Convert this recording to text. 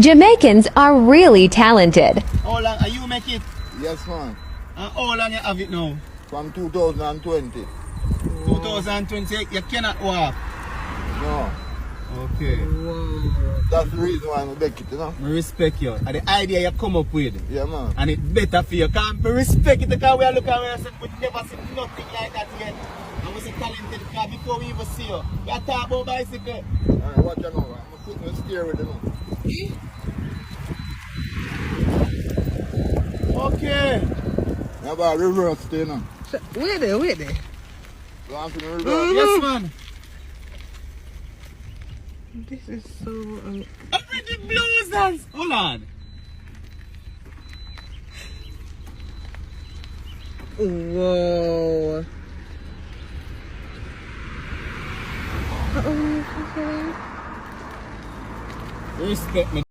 Jamaicans are really talented. How long are you make it? Yes, man. And how long you have it now? From 2020. 2020, you cannot walk. No. Okay. That's the reason why I make it, you know? I respect you. And the idea you come up with. Yeah, man. And it's better for you. Because I respect it because we are looking at it and we never seen nothing like that yet. And we say talented because before we even see you, we are talking about bicycle. Alright, watch out now. I'm putting a steer with you now. Okay. How about reverse stay now? Wait there. Go on to the reverse. Yes, man. This is so... I'm ready blues. Hold on. Whoa. Respect me.